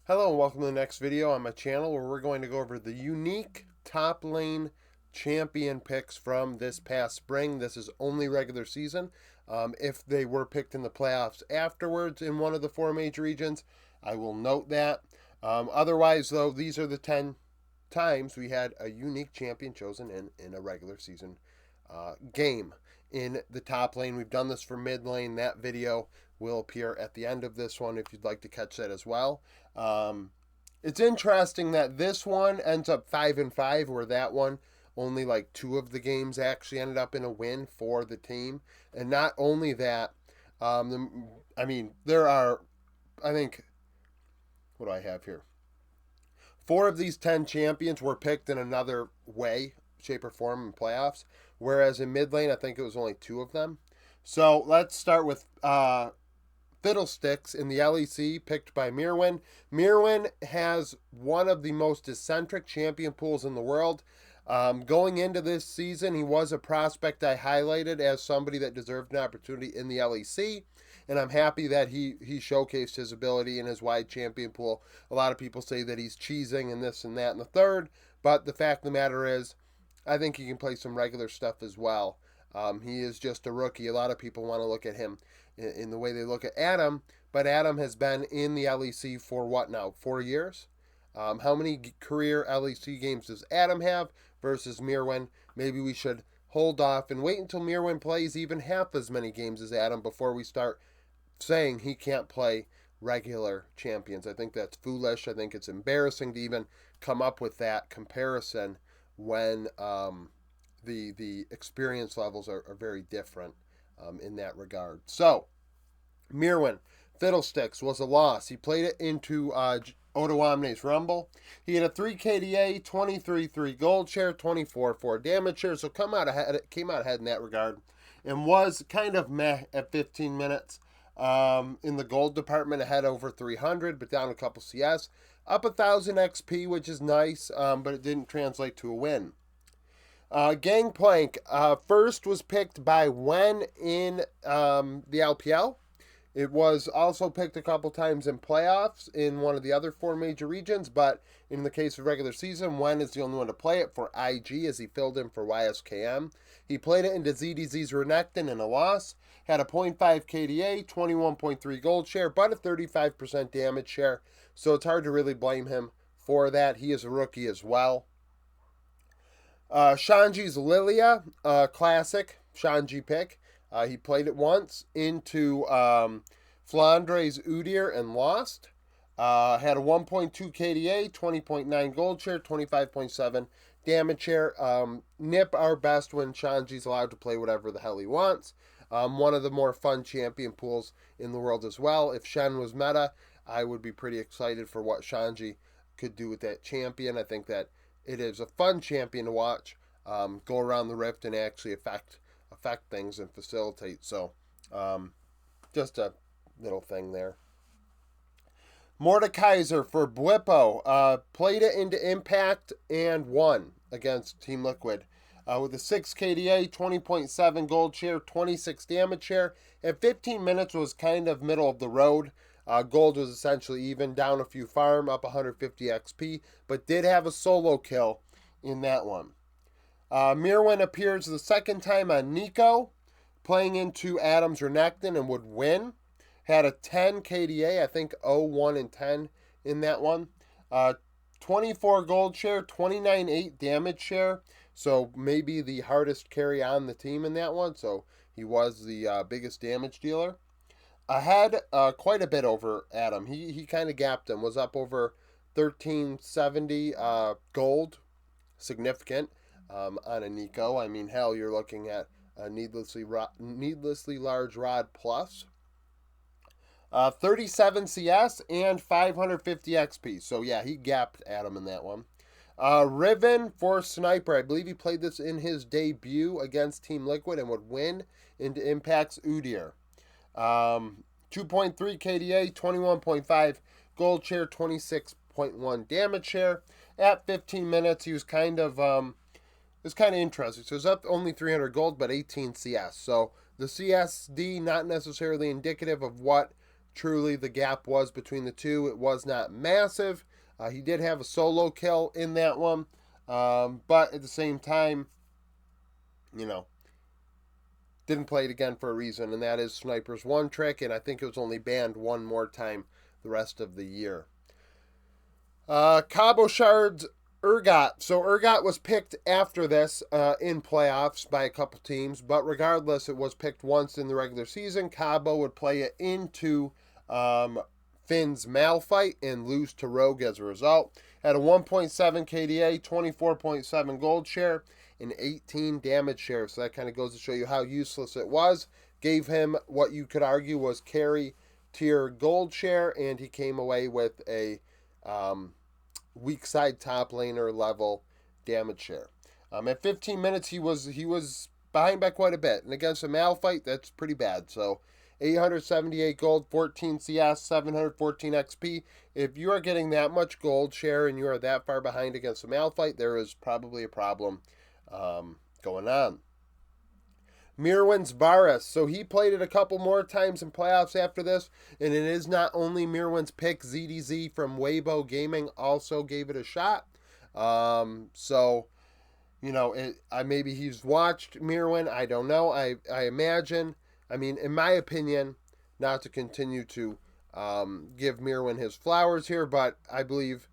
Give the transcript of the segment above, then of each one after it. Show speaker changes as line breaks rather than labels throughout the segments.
Hello and welcome to the next video on my channel where we're going to go over the unique top lane champion picks from this past spring. This is only regular season. If they were picked in the playoffs afterwards in one of the four major regions, I will note that. Otherwise, though, these are the 10 times we had a unique champion chosen in a regular season game. In the top lane, we've done this for mid lane. That video will appear at the end of this one if you'd like to catch that as well. It's interesting that this one ends up 5-5, where that one only like two of the games actually ended up in a win for the team. And not only that, there are, I think, what do I have here? 4 of these 10 champions were picked in another way, shape, or form in playoffs, whereas in mid lane, I think it was only 2 of them. So let's start with Fiddlesticks in the LEC, picked by Mirwin. Mirwin has one of the most eccentric champion pools in the world. Going into this season, he was a prospect I highlighted as somebody that deserved an opportunity in the LEC, and I'm happy that he showcased his ability in his wide champion pool. A lot of people say that he's cheesing and this and that and the third, but the fact of the matter is, I think he can play some regular stuff as well. He is just a rookie. A lot of people want to look at him in the way they look at Adam, but Adam has been in the LEC for what now, 4 years? How many career LEC games does Adam have versus Mirwin? Maybe we should hold off and wait until Mirwin plays even half as many games as Adam before we start saying he can't play regular champions. I think that's foolish. I think it's embarrassing to even come up with that comparison when the experience levels are very different in that regard. So, Mirwin, Fiddlesticks was a loss. He played it into Odoamne's Rumble. He had a 3 KDA, 23-3 gold share, 24-4 damage share, so came out ahead in that regard, and was kind of meh at 15 minutes. In the gold department, ahead over 300, but down a couple CS. Up 1,000 XP, which is nice, but it didn't translate to a win. Gangplank first was picked by Wen in the LPL. It was also picked a couple times in playoffs in one of the other 4 major regions, but in the case of regular season, Wen is the only one to play it for IG as he filled in for YSKM. He played it into ZDZ's Renekton in a loss, had a 0.5 KDA, 21.3 gold share, but a 35% damage share, so it's hard to really blame him for that. He is a rookie as well. Shanji's Lilia, classic Shanji pick. He played it once into Flandre's Udyr and lost. Had a 1.2 KDA, 20.9 gold share, 25.7 damage share. Nip our best when Shanji's allowed to play whatever the hell he wants. One of the more fun champion pools in the world as well. If Shen was meta, I would be pretty excited for what Shanji could do with that champion. I think that it is a fun champion to watch, go around the rift and actually affect things and facilitate. So, just a little thing there. Mordekaiser for Blippo played it into Impact and won against Team Liquid with a 6 KDA, 20.7 gold share, 26 damage share. At 15 minutes was kind of middle of the road. Gold was essentially even, down a few farm, up 150 XP, but did have a solo kill in that one. Mirwin appears the second time on Nico, playing into Adam's Renekton and would win. Had a 10 KDA, I think 0, 1, 10 in that one. 24 gold share, 29.8 damage share, so maybe the hardest carry on the team in that one, so he was the biggest damage dealer. Ahead quite a bit over Adam. He kind of gapped him, was up over 1370 gold, significant on a Nico. I mean, hell, you're looking at a needlessly large rod plus. 37 CS and 550 XP. So yeah, he gapped Adam in that one. Riven for Sniper. I believe he played this in his debut against Team Liquid and would win into Impact's Udyr. 2.3 KDA, 21.5 gold share, 26.1 damage share. At 15 minutes, he was kind of interesting. So it was up only 300 gold, but 18 CS. So the CSD not necessarily indicative of what truly the gap was between the two. It was not massive. He did have a solo kill in that one. But at the same time, you know, didn't play it again for a reason, and that is Sniper's one trick, and I think it was only banned one more time the rest of the year. Cabo Shard's Urgot. So Urgot was picked after this in playoffs by a couple teams, but regardless, it was picked once in the regular season. Cabo would play it into Finn's Malphite and lose to Rogue as a result. Had a 1.7 KDA, 24.7 gold share, and 18 damage share. So that kind of goes to show you how useless it was. Gave him what you could argue was carry tier gold share, and he came away with a weak side top laner level damage share. At 15 minutes, he was behind by quite a bit, and against a Malphite, that's pretty bad. So 878 gold, 14 CS, 714 XP. If you are getting that much gold share and you are that far behind against a Malphite, there is probably a problem going on. Mirwin's Varus. So he played it a couple more times in playoffs after this, and it is not only Mirwin's pick. ZDZ from Weibo Gaming also gave it a shot. So, you know, maybe he's watched Mirwin. I don't know. I imagine. I mean, in my opinion, not to continue to give Mirwin his flowers here, but I believe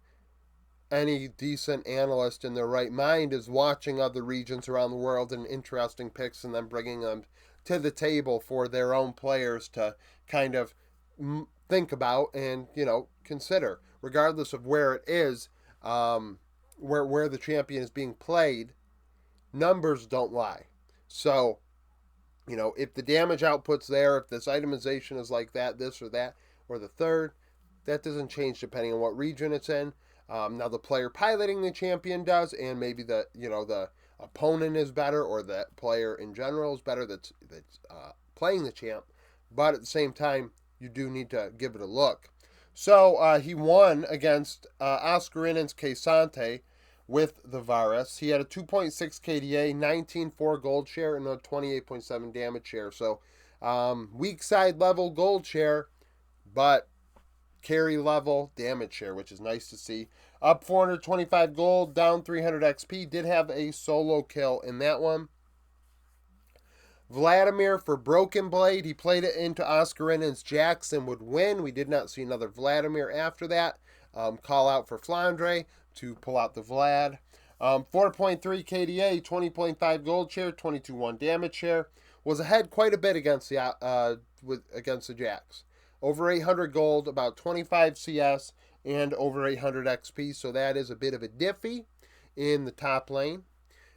any decent analyst in their right mind is watching other regions around the world and interesting picks and then bringing them to the table for their own players to kind of think about and, you know, consider, regardless of where it is, where the champion is being played. Numbers don't lie. So, you know, if the damage output's there, if this itemization is like that, this or that, or the third, that doesn't change depending on what region it's in. Now the player piloting the champion does, and maybe the opponent is better, or the player in general is better that's playing the champ. But at the same time, you do need to give it a look. So he won against Oscarinen's Quesante with the Varus. He had a 2.6 KDA, 19.4 gold share, and a 28.7 damage share. So weak side level gold share, but carry level damage share, which is nice to see. Up 425 gold, down 300 XP. Did have a solo kill in that one. Vladimir for Broken Blade. He played it into Oscarinen's Jackson would win. We did not see another Vladimir after that. Call out for Flandre to pull out the Vlad. 4.3 KDA, 20.5 gold share, 22.1 damage share. Was ahead quite a bit against the Jacks. Over 800 gold, about 25 CS, and over 800 XP. So that is a bit of a diffy in the top lane.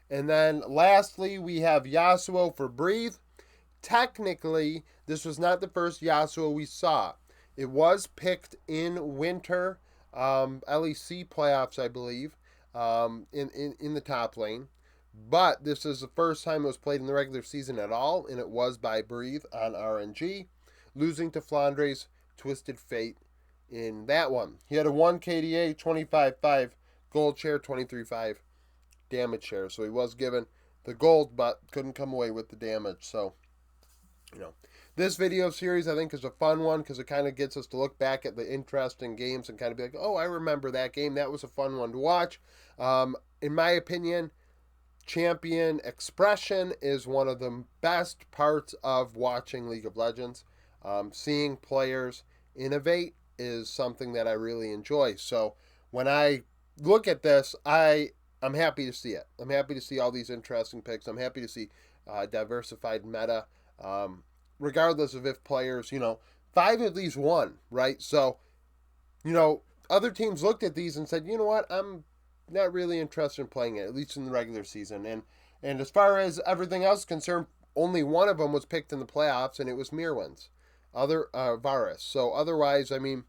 And then lastly, we have Yasuo for Breathe. Technically, this was not the first Yasuo we saw. It was picked in winter LEC playoffs, I believe, in the top lane. But this is the first time it was played in the regular season at all, and it was by Breathe on RNG, losing to Flandre's Twisted Fate in that one. He had a 1 KDA, 25.5 gold share, 23.5 damage share. So he was given the gold, but couldn't come away with the damage. So, you know, this video series I think is a fun one because it kind of gets us to look back at the interesting games and kind of be like, oh, I remember that game. That was a fun one to watch. In my opinion, champion expression is one of the best parts of watching League of Legends. Seeing players innovate is something that I really enjoy. So when I look at this, I'm happy to see it. I'm happy to see all these interesting picks. I'm happy to see diversified meta, regardless of if players, 5 at least won, right? So, other teams looked at these and said, you know what, I'm not really interested in playing it, at least in the regular season. And as far as everything else is concerned, only one of them was picked in the playoffs, and it was Mirwin's, Varus. So otherwise, I mean,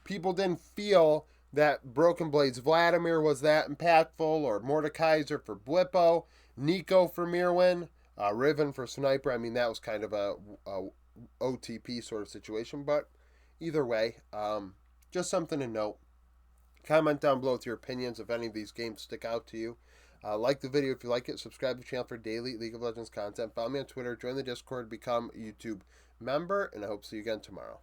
people didn't feel that Broken Blade's Vladimir was that impactful, or Mordekaiser for Blippo, Nico for Mirwin, Riven for Sniper. I mean, that was kind of a OTP sort of situation, but either way, just something to note. Comment down below with your opinions if any of these games stick out to you. Like the video if you like it. Subscribe to the channel for daily League of Legends content. Follow me on Twitter. Join the Discord. Become a YouTube member. And I hope to see you again tomorrow.